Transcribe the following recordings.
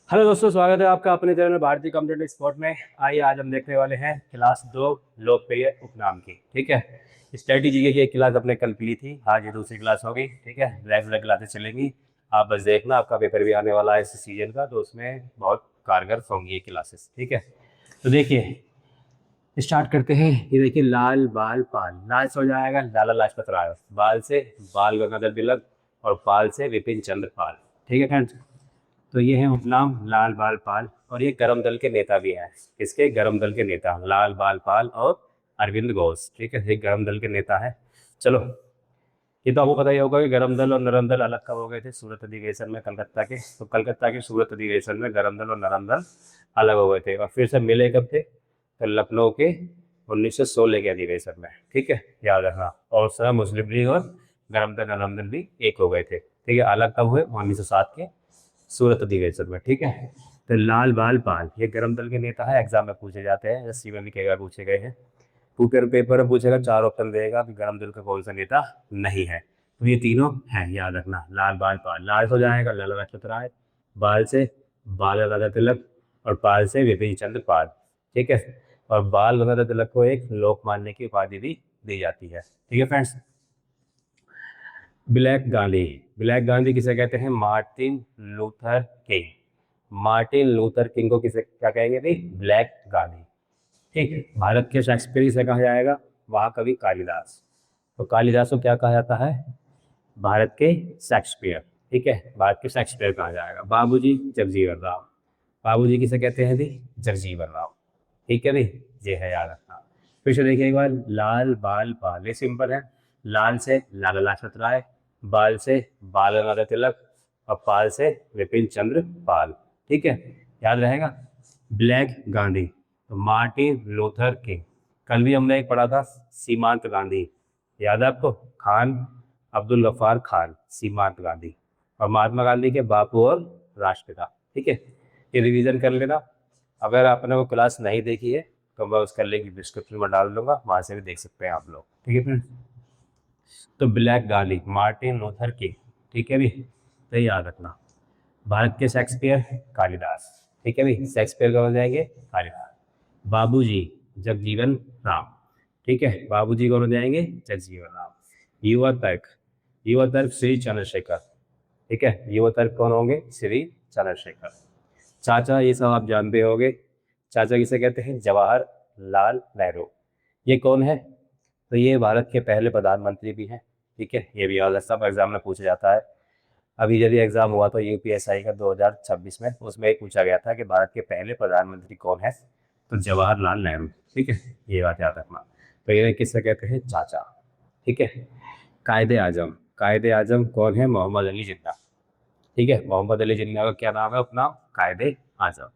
Hello दोस्तों, स्वागत है आपका अपने चैनल भारतीय कंप्यूटर स्पोर्ट में। आइए आज हम देखने वाले हैं क्लास 2 लोकप्रिय उपनाम की। ठीक है, स्ट्रेटेजी की ये क्लास अपने कल की ली थी, आज ये दूसरी क्लास होगी। ठीक है, रेगुलर क्लासेस चलेंगी। आप बस देखना, आपका पेपर भी आने वाला है इस सीजन का, तो उसमें बहुत कारगर होंगी ये क्लासेस। ठीक है, तो देखिए स्टार्ट करते हैं। ये देखिए, लाल बाल पाल, लाल से हो जाएगा लाला लाजपत राय, बाल से बाल गंगाधर तिलक, और पाल से विपिन चंद्र पाल। ठीक है फ्रेंड्स, तो ये है उपनाम लाल बाल पाल, और ये गरम दल के नेता भी हैं। किसके? गरम दल के नेता लाल बाल पाल और अरविंद घोष। ठीक है, ये गरम दल के नेता है। चलो, ये तो आपको पता ही होगा कि गरम दल और नरम दल अलग कब हो गए थे सूरत अधिवेशन में कलकत्ता के। तो कलकत्ता के सूरत अधिवेशन में गरम दल और नरम दल अलग हो गए थे, और फिर से मिले कब थे? तो लखनऊ के 1916 के अधिवेशन में। ठीक है, याद रखना। और उस समय मुस्लिम लीग और गरम दल नरम दल भी एक हो गए थे। ठीक है, अलग कब हुए? 1907 के सूरत अधिवेशन में। ठीक है, तो लाल बाल पाल ये गरम दल के नेता है, एग्जाम में पूछे जाते हैं, जैसे सीवन लिखेगा पूछे गए हैं। पेपर में पूछेगा, चार ऑप्शन देगा कि गरम दल का कौन सा नेता नहीं है। तो ये तीनों हैं, याद रखना। लाल बाल पाल, लाल से हो जाएगा लाला लाजपत राय, बाल से बाल गंगाधर तिलक, और पाल से विपिन चंद्र पाल। ठीक है, और बाल गंगाधर तिलक को एक लोकमान्य की उपाधि भी दी जाती है। ठीक है friends, black Gandhi, black Gandhi किसे कहते हैं? Martin Luther king. Martin Luther king को किसे क्या कहेंगे भाई? ब्लैक गांधी। ठीक, भारत के शेक्सपियर से कहा जाएगा, महाकवि कालिदास। तो कालिदास को क्या कहा जाता है? भारत के शेक्सपियर। ठीक है, भारत के शेक्सपियर कहा जाएगा। बाबूजी जगजीवन राम, बाबूजी किसे कहते हैं भाई? जगजीवन राम। ठीक है भाई, ये है, याद रखना। फिर से देखिए एक बार, लाल बाल पाल, ये सिंपल है। लाल से लाला लाजपत राय, बाल से बाल गंगाधर तिलक, और पाल से विपिन चंद्र पाल। ठीक है, याद रहेगा। ब्लैक गांधी तो मार्टिन लूथर किंग। कल भी हमने एक पढ़ा था सीमांत गांधी, याद है आपको? खान अब्दुल गफ्फार खान, सीमांत गांधी। और महात्मा गांधी के बापू और राष्ट्रपिता। ठीक है, ये रिवीजन कर लेना। अगर आपने वो क्लास नहीं देखी है तो मैं उसका लिंक डिस्क्रिप्शन में डाल दूंगा, वहां से भी देख सकते हैं आप लोग। ठीक है फ्रेंड्स, तो black garlic Martin Luther king. ठीक है भी, तो ये याद रखना। भारत के शेक्सपियर कालिदास। ठीक है भी, शेक्सपियर कौन हो जाएंगे? कालिदास। बाबूजी जगजीवन राम। ठीक है, बाबूजी कौन हो जाएंगे? जगजीवन राम। युवा तर्क, युवा तर्क श्री चंद्रशेखर। ठीक है, युवा तर्क कौन होंगे? श्री चंद्रशेखर। चाचा, ये सब आप जानते होंगे। चाचा किसे कहते हैं? जवाहरलाल नेहरू। ये कौन है? तो ये भारत के पहले प्रधानमंत्री भी हैं। ठीक है, ये भी याद सब एग्जाम में पूछा जाता है। अभी यदि एग्जाम हुआ तो यूपीएसआई का 2026 में, उसमें एक पूछा गया था कि भारत के पहले प्रधानमंत्री कौन है? तो जवाहरलाल नेहरू। ठीक है, ये बात याद रखना। तो ये किससे कहते हैं? चाचा। ठीक है, कायदे आजम, कायदे आजम कौन है? मोहम्मद अली जिन्ना। ठीक है, मोहम्मद अली जिन्ना का क्या नाम है? अपना कायदे आजम।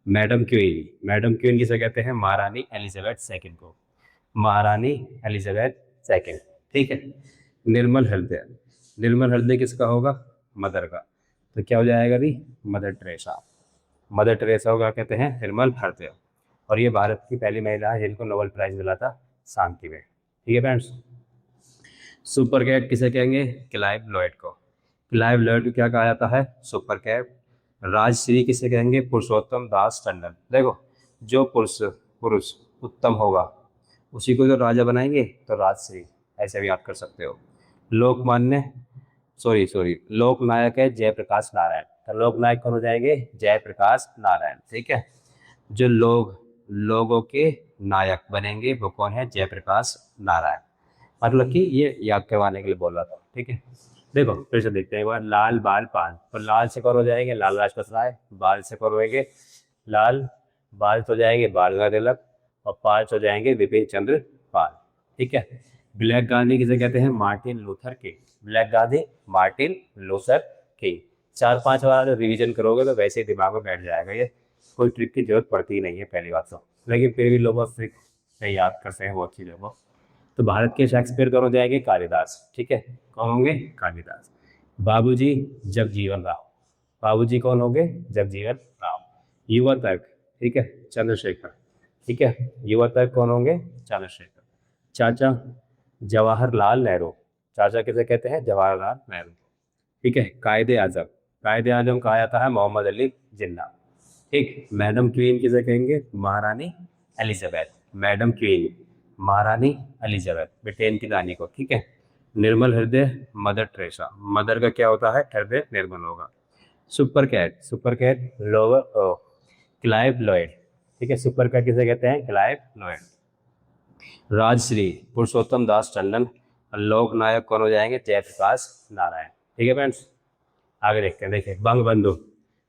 मैडम क्वीन, मैडम क्वीन किसे कहते हैं? महारानी एलिजाबेथ सेकंड को, महारानी एलिजाबेथ सेकंड। ठीक है, निर्मल हृदय, निर्मल हृदय किसका होगा? मदर का। तो क्या हो जाएगा भी? Mother Teresa. मदर टेरेसा को क्या कहते हैं? निर्मल हृदय। और ये भारत की पहली महिला है जिनको नोबेल प्राइज मिला था शांति में। ठीक है फ्रेंड्स, सुपर कैट किसे कहेंगे? क्लाइव लॉयड को। क्लाइव लॉयड को क्या कहा जाता है? Super cat. राजश्री किसे कहेंगे? पुरुषोत्तम दास टंडन। देखो, जो पुरुष पुरुष उत्तम होगा उसी को जो राजा बनाएंगे, तो राजश्री, ऐसे भी याद कर सकते हो। लोकमान्य, सॉरी सॉरी, लोकनायक है जयप्रकाश नारायण। तो लोकनायक कौन हो जाएंगे? जयप्रकाश नारायण। ठीक है, जो लोगों के नायक बनेंगे वो कौन है? जयप्रकाश नारायण। मतलब कि ये याद करवाने के लिए बोल रहा था। ठीक है, देखो फिर से देखते हैं एक बार। लाल बाल पाल, तो लाल से कौन हो जाएंगे? लाल लाजपत राय। बाल से कौन होंगे? लाल बाल तो जाएंगे बाल गंगाधर तिलक, और पाल हो जाएंगे विपिन चंद्र पाल। ठीक है, ब्लैक गांधी किसे कहते हैं? Martin Luther king. Black Gandhi Martin Luther king. चार पांच बार रिवीजन करोगे तो वैसे ही दिमाग में बैठ जाएगा ये, कोई ट्रिक की जरूरत पड़ती ही नहीं है पहली बात तो। लेकिन फिर भी लोग ट्रिक से याद करते हैं बहुत चीज़ों को। तो भारत के शेक्सपियर कौन हो जाएंगे? कालिदास। ठीक है, कौन होंगे? कालिदास। बाबूजी जगजीवन राम, बाबूजी कौन होंगे? जगजीवन राम। युवा तर्क, ठीक है, चंद्रशेखर। ठीक है, युवा तर्क कौन होंगे? चंद्रशेखर। चाचा जवाहरलाल नेहरू, चाचा किसे कहते हैं? जवाहरलाल नेहरू। ठीक है, कायदे आजम, कायदे आजम कहा जाता है मोहम्मद अली जिन्ना। ठीक, मैडम क्वीन किसे कहेंगे? महारानी एलिजाबेथ, मैडम क्वीन, महारानी एलिजाबेथ, ब्रिटेन की रानी को। ठीक है। निर्मल हृदय, मदर टेरेसा, मदर का क्या होता है? हृदय निर्मल होगा। Super cat, super cat lower Clive Lloyd. ठीक है, सुपर कैट किसे कहते हैं? Clive Lloyd. राजश्री, पुरुषोत्तम दास टंडन। लोक नायक कौन हो जाएंगे? जयप्रकाश नारायण। ठीक है फ्रेंड्स, आगे देखते हैं। देखिए, बंगबंधु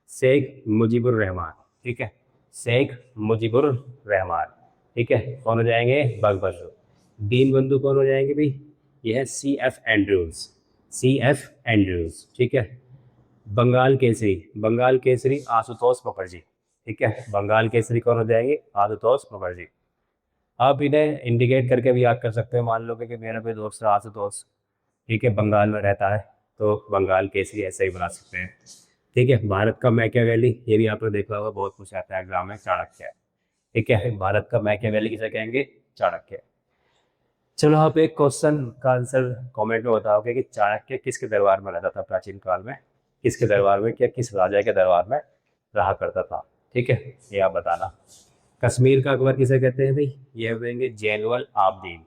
शेख मुजीबुर रहमान। ठीक है, शेख मुजीबुर रहमान। ठीक है, कौन हो जाएंगे? बंगबंधु। दीन बंधु कौन हो जाएंगे भाई? ये है C F Andrews, C F Andrews. ठीक है। बंगाल केसरी, बंगाल केसरी आशुतोष मुखर्जी। ठीक है, बंगाल केसरी कौन हो जाएंगे? आशुतोष मुखर्जी। आप इन्हें इंडिकेट करके भी याद कर सकते हो। मान लो कि मेरा कोई दोस्त है आशुतोष, ठीक है, बंगाल में रहता है, तो बंगाल केसरी ऐसे ही बना सकते हैं। ठीक है। भारत का मैकियावेली, ये भी आपने देखा होगा, बहुत कुछ आता है एग्जाम में, चाणक्य। ठीक है, भारत का मैकियावेली किसे कहेंगे? चाणक्य। चलो, आप एक क्वेश्चन का आंसर कमेंट में बताओगे कि चाणक्य किसके दरबार में रहता था प्राचीन काल में? किसके दरबार में, क्या किस राजा के दरबार में रहा करता था? ठीक है, ये आप बताना। कश्मीर का अकबर किसे कहते हैं भाई? ये होंगे जैनुअल आबदीन।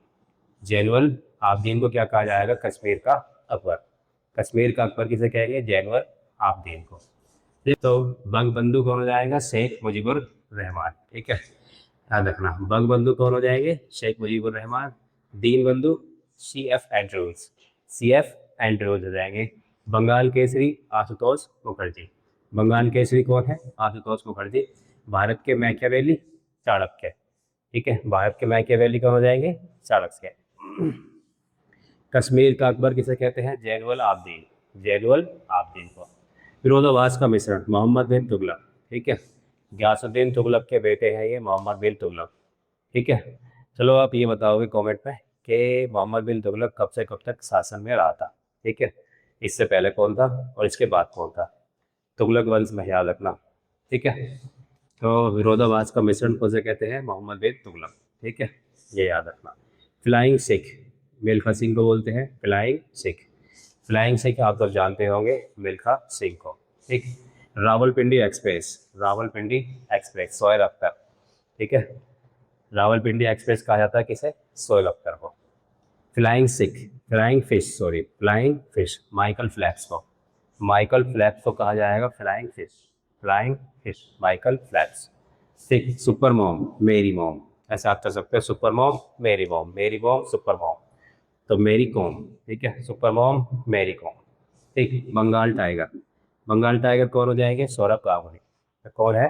जैनुअल आबदीन को क्या कहा जाएगा? कश्मीर का अकबर। कश्मीर का अकबर किसे कहेंगे? जैनुअल आबदीन को। तो बंगबंधु कौन हो जाएगा? शेख मुजीबुर रहमान। ठीक है, याद रखना। बंगबंधु कौन हो जाएंगे? Sheikh Mujibur Rahman. Deen Bandhu C F Andrews, C F Andrews हो जाएंगे। बंगाल केसरी आशुतोष मुखर्जी। बंगाल केसरी कौन है? आशुतोष मुखर्जी। भारत के मैकियावेली चाणक्य। ठीक है, भारत के मैकियावेली कौन हो जाएंगे? चाणक्य। कश्मीर का अकबर किसे कहते हैं? जैनुअल आबदीन, जैनुअल आबदीन को। विरोधाभास का मिश्रण, मोहम्मद बिन तुगलक। ठीक है, गयासुद्दीन तुगलक के बेटे हैं ये, मोहम्मद बिन तुगलक। ठीक है। चलो, आप ये बताओगे कमेंट में कि मोहम्मद बिन तुगलक कब से कब तक शासन में रहा था? ठीक है, इससे पहले कौन था और इसके बाद कौन था? तुगलक वंश में, याद रखना। ठीक है, तो विरोधाभास का मिश्रण को से कहते हैं? मोहम्मद बिन तुगलक। ठीक है, ये याद रखना। फ्लाइंग सिख, मिल्खा सिंह को बोलते हैं फ्लाइंग सिख। फ्लाइंग सिख आप तो जानते होंगे, मिल्खा सिंह को। ठीक। Rawalpindi express, Rawalpindi express Sohail Akhtar. ठीक है, रावलपिंडी एक्सप्रेस कहा जाता है किसे? सोहेल अख्तर को। Flying Sikh, flying fish, sorry, flying fish Michael flaps को। माइकल फ्लैप्स को कहा जाएगा flying fish, flying fish Michael flaps. Sikh super mom, मेरी मॉम, ऐसा आप कर सकते हो। सुपर मॉम, मेरी मॉम, मेरी मॉम, सुपर मॉम, तो मेरी कॉम। ठीक है, सुपर मॉम, मेरी कॉम। ठीक। बंगाल टाइगर, बंगाल टाइगर कौन हो जाएंगे? सौरभ गांगुली। तो कौन है?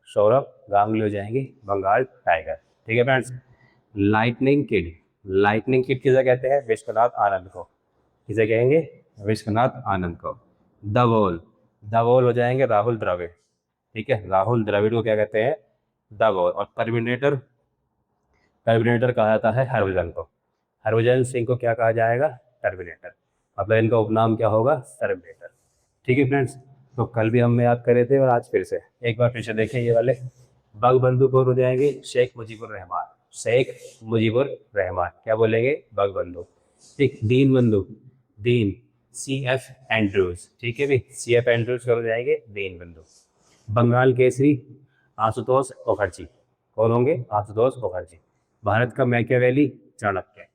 सौरभ गांगुली हो जाएंगे बंगाल टाइगर। ठीक है friends. Lightning kid, lightning kid किसे कहते हैं? विश्वनाथ आनंद को। किसे कहेंगे? विश्वनाथ आनंद को। द वॉल, द वॉल हो जाएंगे राहुल द्रविड़। ठीक है, राहुल द्रविड़ को क्या कहते हैं? The wall. और टर्मिनेटर, टर्मिनेटर कहा जाता है हरभजन को। हरभजन सिंह को क्या कहा जाएगा? टर्मिनेटर। मतलब इनका उपनाम क्या होगा? टर्मिनेटर। ठीक है फ्रेंड्स, तो कल भी हमने याद करे थे और आज फिर से एक बार फिर से देखें ये वाले। बंगबंधु कौन हो जाएंगे? शेख मुजीबुर रहमान, शेख मुजीबुर रहमान। क्या बोलेंगे? बंगबंधु। ठीक। दीन बंधु, दीन सी एफ एंड्रूज। ठीक है भी, सी एफ एंड्रूज कौन हो जाएंगे? दीन बंधु। बंगाल केसरी आशुतोष मुखर्जी। कौन होंगे? आशुतोष मुखर्जी। भारत का मैकियावेली चाणक्य।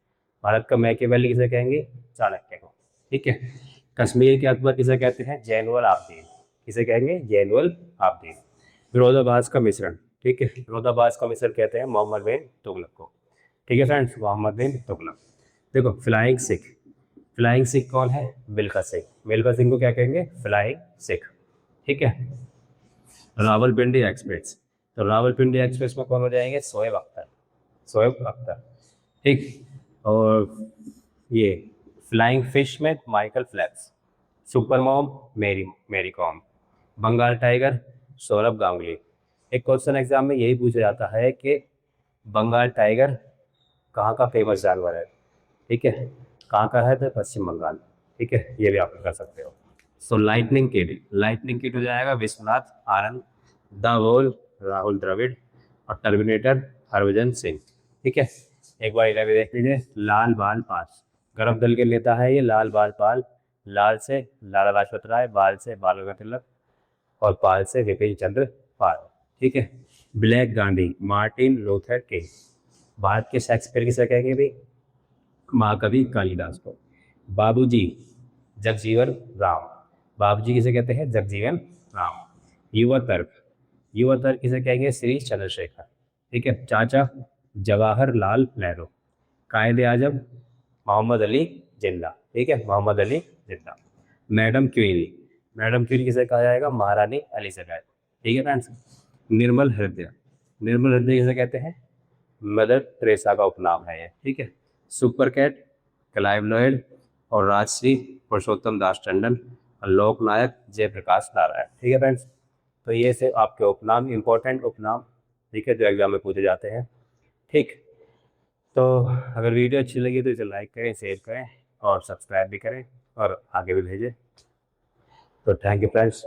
भारत का मैकियावेली किसे कहेंगे? चाणक्य को। ठीक है। कश्मीर के अकबर किसे कहते हैं? जैनुअल आबदीन। किसे कहेंगे? जैनुअल आबदीन। विरोधाभास का मिश्रण, ठीक है, विरोधाभास का मिश्रण कहते हैं मोहम्मद बिन तुगलक को। ठीक है फ्रेंड्स, मोहम्मद बिन तुगलक। देखो, फ्लाइंग सिख, फ्लाइंग सिख कौन है? मिल्खा सिंह। मिल्खा सिंह को क्या कहेंगे? फ्लाइंग सिख। ठीक है। रावलपिंडी एक्सप्रेस, तो रावलपिंडी एक्सप्रेस में कौन हो जाएंगे? शोएब अख्तर, शोएब अख्तर। ठीक। और ये फ्लाइंग फिश में माइकल फ्लैप्स। सुपर मॉम, मेरी मेरी कॉम। बंगाल टाइगर सौरभ गांगुली। एक क्वेश्चन एग्जाम में यही पूछा जाता है कि बंगाल टाइगर कहाँ का फेमस जानवर है? ठीक है, कहाँ का है? तो पश्चिम बंगाल। ठीक है, ये भी आप कर सकते हो। So lightning kid, lightning kid हो जाएगा विश्वनाथ आनंद। The wall Rahul Dravid. और टर्मिनेटर हरभजन सिंह। ठीक है, एक बार इधर भी देख लीजिए। लाल बाल पाल, गर्भ दल के नेता है ये लाल बाल पाल। लाल से लाला लाजपत राय, बाल से बाल गंगाधर तिलक, और पाल से विपिन चंद्र पाल। ठीक है। Black Gandhi Martin Luther king. Bharat के शेक्सपियर किसे कहेंगे भाई? महाकवि कालिदास को। बाबूजी जगजीवन राम। बाबूजी किसे कहते हैं? जगजीवन राम। युवा तर्क, युवा तर्क किसे कहेंगे? श्री चंद्रशेखर। ठीक है। चाचा जवाहरलाल नेहरू। कायदे आजम मोहम्मद अली जिन्ना। ठीक है, Mohammad Ali Jinnah. Madam queen, madam queen किसे कहा जाएगा? महारानी एलिजाबेथ। ठीक है फ्रेंड्स। निर्मल हृदय, निर्मल हृदय किसे कहते हैं? मदर टेरेसा का उपनाम है ये। ठीक है। सुपर कैट क्लाइव लॉयड और राजश्री पुरुषोत्तम दास टंडन और लोकनायक जयप्रकाश नारायण। ठीक है फ्रेंड्स। तो ये से आपके उपनाम, इंपॉर्टेंट उपनाम, ठीक है, जो एग्जाम में पूछे जाते हैं। ठीक। तो अगर वीडियो अच्छी लगी तो इसे लाइक करें, शेयर करें और सब्सक्राइब भी करें और आगे भी भेजें। तो थैंक यू फ्रेंड्स।